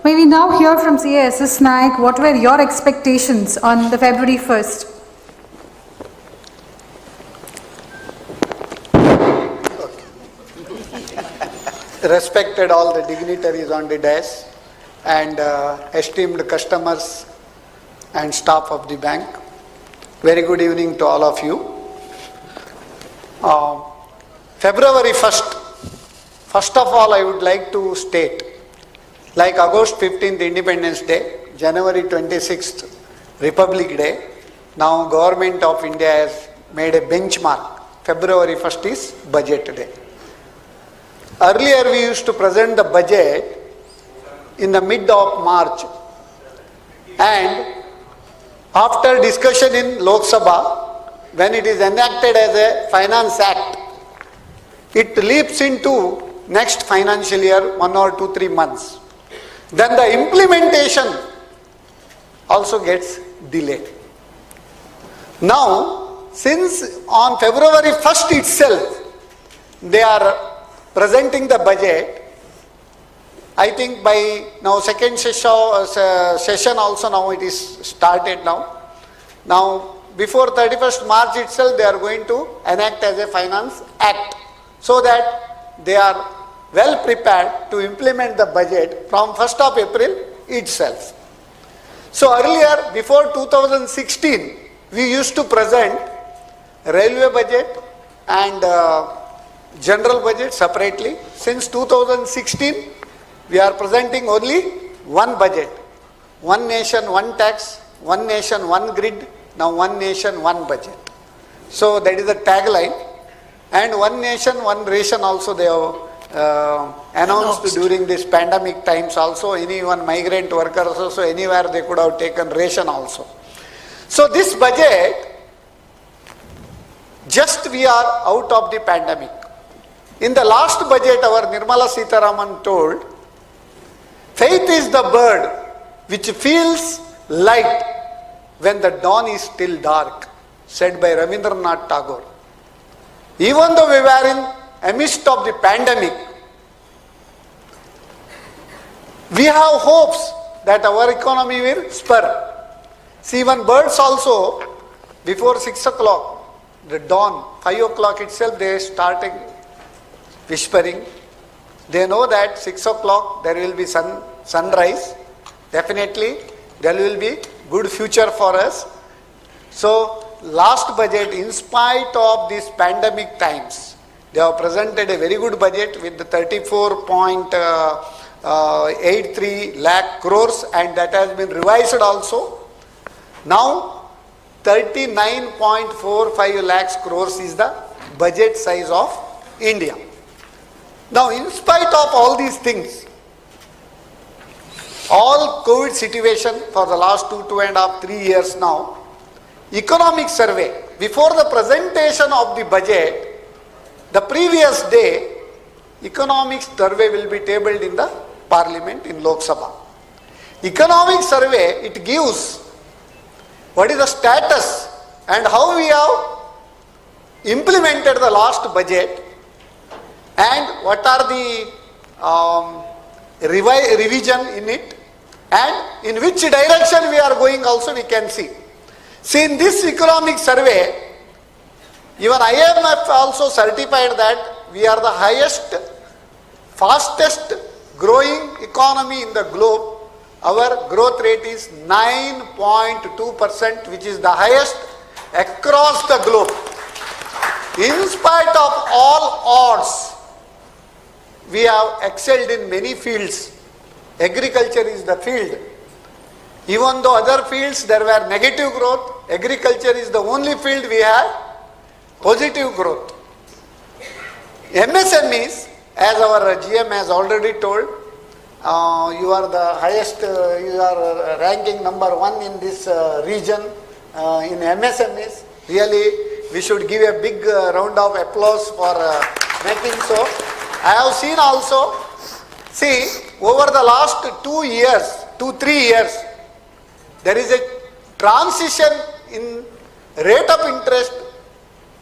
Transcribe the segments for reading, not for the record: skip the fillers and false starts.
May we now hear from CASS Nayak, what were your expectations on the February 1st? Respected all the dignitaries on the dais and esteemed customers and staff of the bank. Very good evening to all of you. February 1st, first of all I would like to state, like August 15th Independence Day, January 26th Republic Day, now Government of India has made a benchmark. February 1st is Budget Day. Earlier we used to present the budget in the mid of March, and after discussion in Lok Sabha, when it is enacted as a Finance Act, it leaps into next financial year, 1 or 2, 3 months. Then the implementation also gets delayed. Now, since on February 1st itself, they are presenting the budget, I think by now second session also now it is started now. Now before 31st March itself they are going to enact as a Finance Act, so that they are well prepared to implement the budget from 1st of April itself. So earlier, before 2016, we used to present railway budget and general budget separately. Since 2016, we are presenting only one budget. One nation, one tax, one nation, one grid, now one nation, one budget. So that is the tagline. And one nation, one ration also they have announced during this pandemic times also. Anyone migrant workers also, anywhere they could have taken ration also. So this budget, just we are out of the pandemic. In the last budget, our Nirmala Sitharaman told, faith is the bird which feels light when the dawn is still dark, said by Rabindranath Tagore. Even though we were in amidst of the pandemic, we have hopes that our economy will spur. See, even birds also, before 6 o'clock, the dawn, 5 o'clock itself, they started whispering. They know that 6 o'clock there will be sunrise. Definitely there will be good future for us. So last budget, in spite of these pandemic times, they have presented a very good budget with the 34.83 lakh crores, and that has been revised also. Now 39.45 lakhs crores is the budget size of India. Now, in spite of all these things, all COVID situation for the last 2.5, 3 years now, economic survey, before the presentation of the budget, the previous day, economic survey will be tabled in the parliament in Lok Sabha. Economic survey, it gives what is the status and how we have implemented the last budget, and what are the revision in it, and in which direction we are going also we can see. See, in this economic survey, even IMF also certified that we are the highest, fastest growing economy in the globe. Our growth rate is 9.2%, which is the highest across the globe. In spite of all odds, we have excelled in many fields. Agriculture is the field. Even though other fields there were negative growth, agriculture is the only field we have positive growth. MSMEs, as our GM has already told, you are the highest, you are ranking number 1 in this region in MSMEs. Really, we should give a big round of applause for making so. I have seen also, see, over the last 2 years, 2-3 years, there is a transition in rate of interest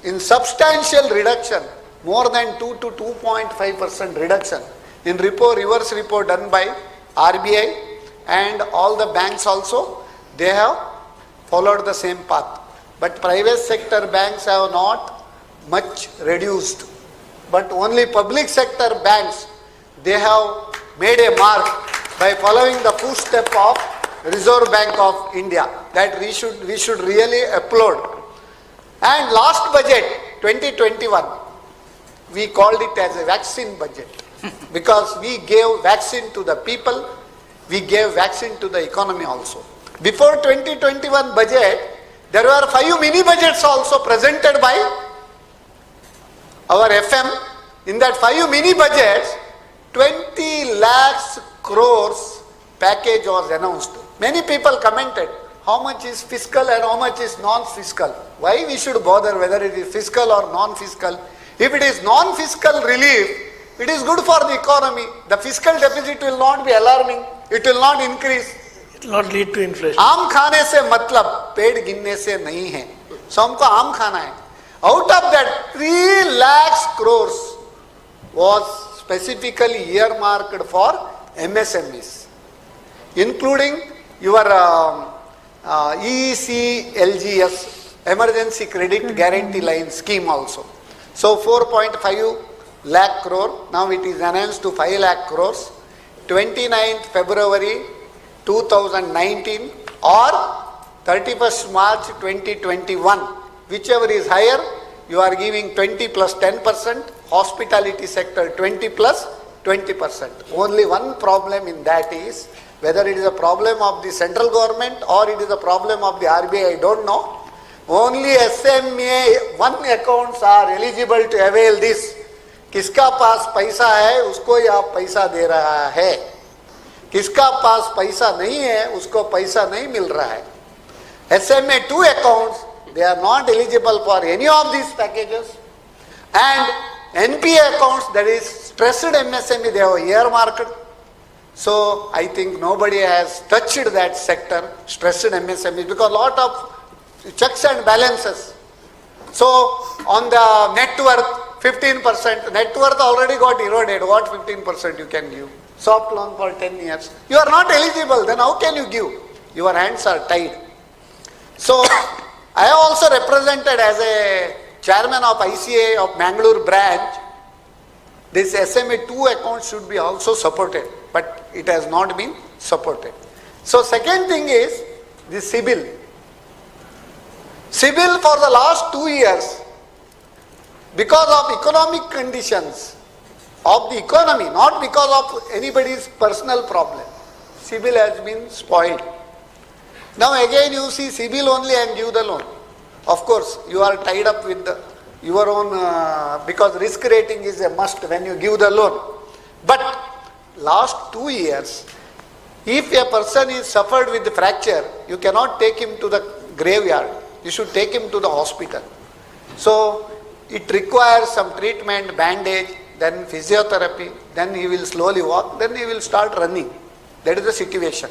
in substantial reduction, more than 2 to 2.5% reduction in reverse repo done by RBI and all the banks also, they have followed the same path. But private sector banks have not much reduced. But only public sector banks, they have made a mark by following the footstep of Reserve Bank of India. That we should really applaud. And last budget, 2021, we called it as a vaccine budget because we gave vaccine to the people, we gave vaccine to the economy also. Before 2021 budget, there were 5 mini budgets also presented by our FM. In that 5 mini budgets, 20 lakhs crores package was announced. Many people commented, how much is fiscal and how much is non-fiscal? Why we should bother whether it is fiscal or non-fiscal? If it is non-fiscal relief, it is good for the economy. The fiscal deficit will not be alarming. It will not increase. It will not lead to inflation. आम खाने से मतलब पेड़ गिनने से नहीं है. So हमको आम खाना है. Out of that 3 lakhs crores was specifically earmarked for MSMEs, including your ECLGS, Emergency Credit Guarantee Line scheme also. So 4.5 lakh crore, now it is enhanced to 5 lakh crores, 29th February 2019 or 31st March 2021, whichever is higher, you are giving 20 plus 10%, hospitality sector 20 plus 20%. Only one problem in that is, whether it is a problem of the central government or it is a problem of the RBI, I don't know. Only SMA 1 accounts are eligible to avail this. किसका पास पैसा है उसको ही आप पैसा दे रहा है, किसका पास पैसा नहीं है उसको पैसा नहीं मिल रहा है. SMA 2 accounts, they are not eligible for any of these packages, and NPA accounts, that is stressed MSME, they have earmarked. So I think nobody has touched that sector, stressed MSME, because lot of checks and balances. So on the net worth, 15%, net worth already got eroded. What 15% you can give? Soft loan for 10 years. You are not eligible, then how can you give? Your hands are tied. So I have also represented as a chairman of ICA of Mangalore branch. This SMA 2 account should be also supported, but it has not been supported. So second thing is the CIBIL. CIBIL for the last 2 years, because of economic conditions of the economy, not because of anybody's personal problem, CIBIL has been spoiled. Now again you see CIBIL only and give the loan. Of course, you are tied up with your own, because risk rating is a must when you give the loan. But last 2 years, if a person is suffered with the fracture, you cannot take him to the graveyard. You should take him to the hospital. So it requires some treatment, bandage, then physiotherapy, then he will slowly walk, then he will start running. That is the situation.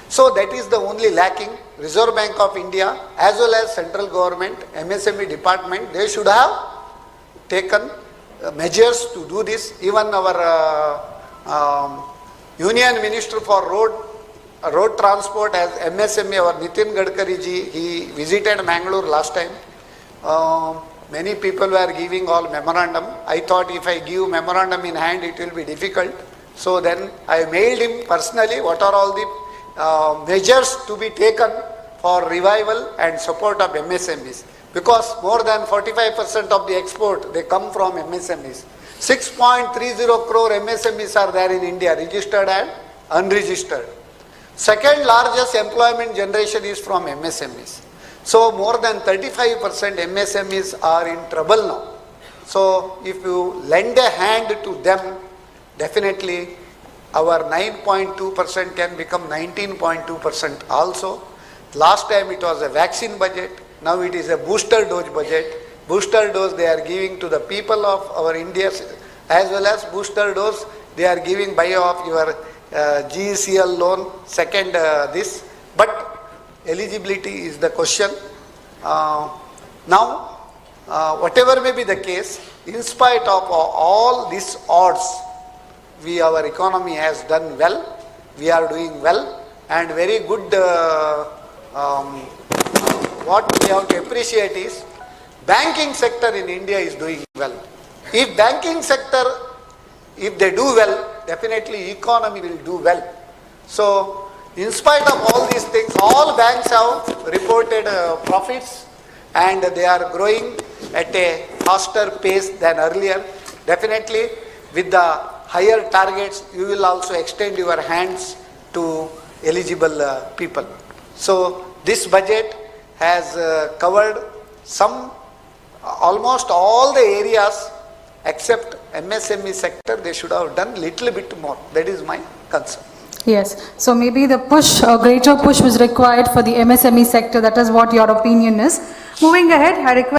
So that is the only lacking. Reserve Bank of India as well as central government, MSME department, they should have taken measures to do this. Even our Union Minister for Road Transport as MSME, our Nitin Gadkari ji, he visited Mangalore last time. Many people were giving all memorandum. I thought if I give memorandum in hand, it will be difficult. So then I mailed him personally what are all the measures to be taken for revival and support of MSMEs. Because more than 45% of the export, they come from MSMEs. 6.30 crore MSMEs are there in India, registered and unregistered. Second largest employment generation is from MSMEs. So more than 35% MSMEs are in trouble now. So if you lend a hand to them, definitely our 9.2% can become 19.2% also. Last time it was a vaccine budget, now it is a booster dose budget. Booster dose they are giving to the people of our India, as well as booster dose they are giving by of your GECL loan, second this. But eligibility is the question. Now, whatever may be the case, in spite of all these odds, our economy has done well, we are doing well, and very good, what we have to appreciate is, banking sector in India is doing well. If banking sector, if they do well, definitely economy will do well. So, in spite of all these things, all banks have reported profits and they are growing at a faster pace than earlier. Definitely, with the higher targets, you will also extend your hands to eligible people. So, this budget has covered almost all the areas except MSME sector. They should have done little bit more. That is my concern. Yes, so maybe the push, a greater push was required for the MSME sector. That is what your opinion is. Moving ahead, I request